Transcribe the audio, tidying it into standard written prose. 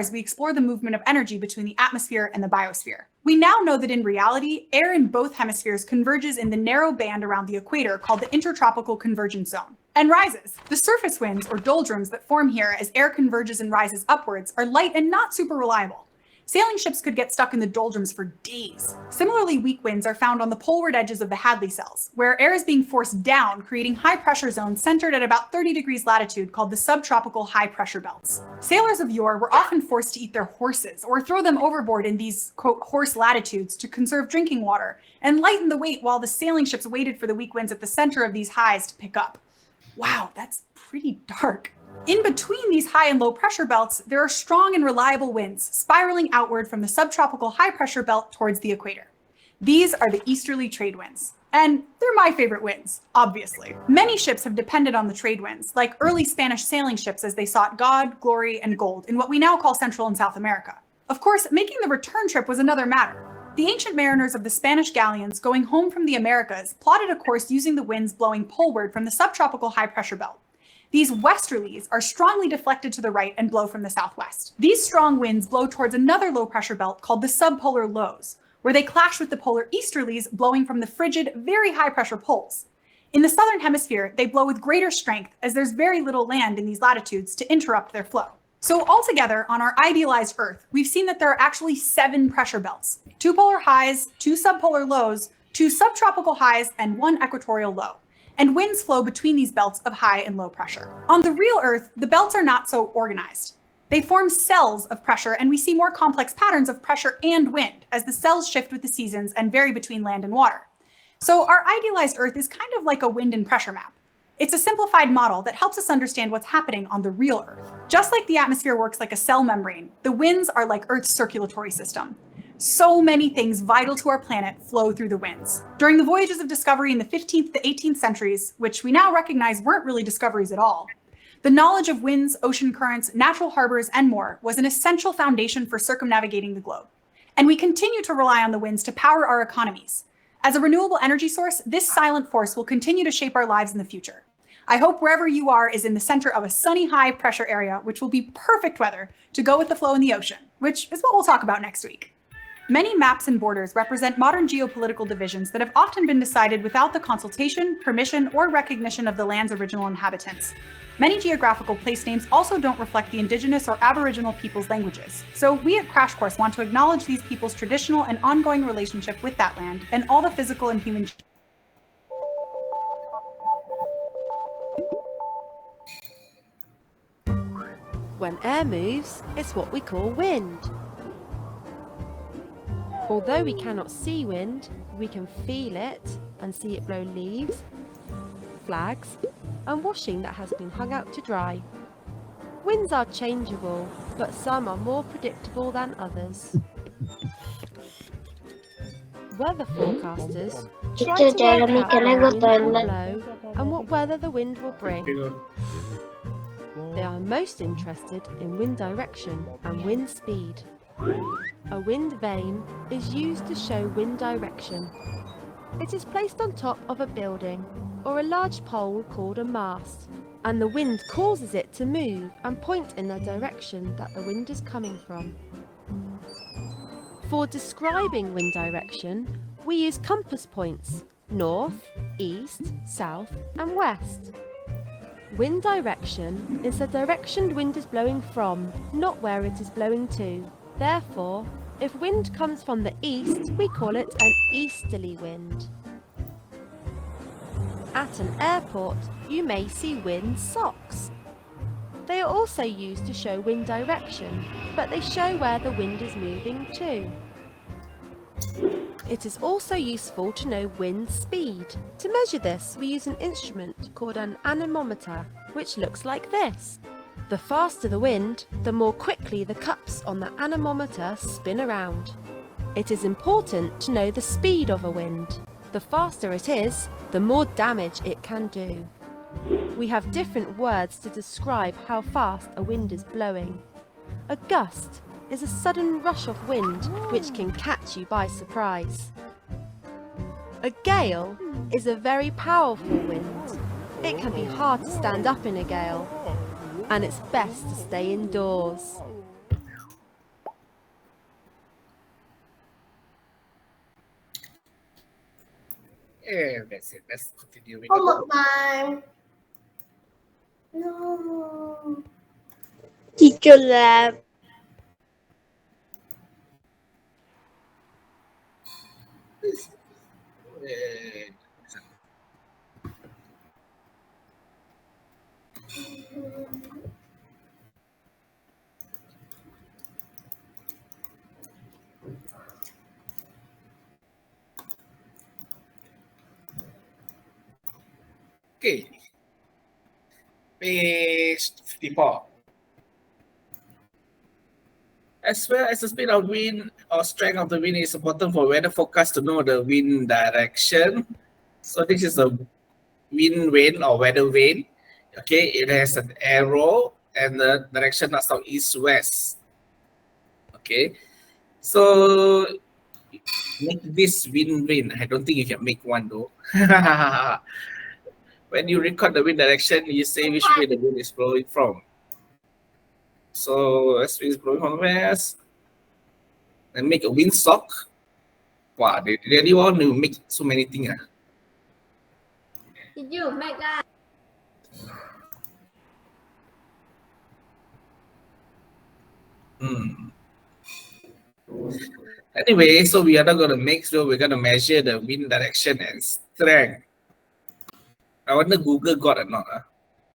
as we explore the movement of energy between the atmosphere and the biosphere. We now know that in reality, air in both hemispheres converges in the narrow band around the equator called the intertropical convergence zone, and rises. The surface winds, or doldrums, that form here as air converges and rises upwards are light and not super reliable. Sailing ships could get stuck in the doldrums for days. Similarly, weak winds are found on the poleward edges of the Hadley cells, where air is being forced down, creating high-pressure zones centered at about 30 degrees latitude called the subtropical high-pressure belts. Sailors of yore were often forced to eat their horses or throw them overboard in these, quote, horse latitudes to conserve drinking water and lighten the weight while the sailing ships waited for the weak winds at the center of these highs to pick up. Wow, that's pretty dark. In between these high and low pressure belts, there are strong and reliable winds spiraling outward from the subtropical high pressure belt towards the equator. These are the easterly trade winds. And they're my favorite winds, obviously. Many ships have depended on the trade winds, like early Spanish sailing ships as they sought God, glory, and gold in what we now call Central and South America. Of course, making the return trip was another matter. The ancient mariners of the Spanish galleons going home from the Americas plotted a course using the winds blowing poleward from the subtropical high pressure belt. These westerlies are strongly deflected to the right and blow from the southwest. These strong winds blow towards another low pressure belt called the subpolar lows, where they clash with the polar easterlies blowing from the frigid, very high pressure poles. In the southern hemisphere, they blow with greater strength as there's very little land in these latitudes to interrupt their flow. So altogether, on our idealized Earth, we've seen that there are actually 7 pressure belts: 2 polar highs, 2 subpolar lows, 2 subtropical highs, and 1 equatorial low. And winds flow between these belts of high and low pressure. On the real Earth, the belts are not so organized. They form cells of pressure, and we see more complex patterns of pressure and wind as the cells shift with the seasons and vary between land and water. So our idealized Earth is kind of like a wind and pressure map. It's a simplified model that helps us understand what's happening on the real Earth. Just like the atmosphere works like a cell membrane, the winds are like Earth's circulatory system. So many things vital to our planet flow through the winds. During the voyages of discovery in the 15th to 18th centuries, which we now recognize weren't really discoveries at all, the knowledge of winds, ocean currents, natural harbors, and more was an essential foundation for circumnavigating the globe. And we continue to rely on the winds to power our economies. As a renewable energy source, this silent force will continue to shape our lives in the future. I hope wherever you are is in the center of a sunny, high pressure area, which will be perfect weather to go with the flow in the ocean, which is what we'll talk about next week. Many maps and borders represent modern geopolitical divisions that have often been decided without the consultation, permission, or recognition of the land's original inhabitants. Many geographical place names also don't reflect the indigenous or aboriginal people's languages. So we at Crash Course want to acknowledge these people's traditional and ongoing relationship with that land and all the physical and human. When air moves, it's what we call wind. Although we cannot see wind, we can feel it and see it blow leaves, flags, and washing that has been hung out to dry. Winds are changeable, but some are more predictable than others. Weather forecasters try to work out when the wind will blow and what weather the wind will bring. They are most interested in wind direction and wind speed. A wind vane is used to show wind direction. It is placed on top of a building or a large pole called a mast, and the wind causes it to move and point in the direction that the wind is coming from. For describing wind direction, we use compass points: north, east, south, and west. Wind direction is the direction the wind is blowing from, not where it is blowing to. Therefore, if wind comes from the east, we call it an easterly wind. At an airport, you may see wind socks. They are also used to show wind direction, but they show where the wind is moving to. It is also useful to know wind speed. To measure this, we use an instrument called an anemometer, which looks like this. The faster the wind, the more quickly the cups on the anemometer spin around. It is important to know the speed of a wind. The faster it is, the more damage it can do. We have different words to describe how fast a wind is blowing. A gust is a sudden rush of wind which can catch you by surprise. A gale is a very powerful wind. It can be hard to stand up in a gale, and it's best to stay indoors. And that's it. Let's continue with Homework time. No. Teacher lab. Eh, Okay. Page 54. As well as the speed of wind or strength of the wind is important for weather forecast to know the wind direction. So this is a wind vane or weather vane. Okay, it has an arrow and the direction is now east-west. Okay, so make this wind vane. I don't think you can make one though. When you record the wind direction, you say which way the wind is blowing from. So as wind is blowing from west, and make a windsock. Wow, they really want to make so many things. Did you make that? Anyway, so we are not going to make, so we're going to measure the wind direction and strength. I wonder Google got or not.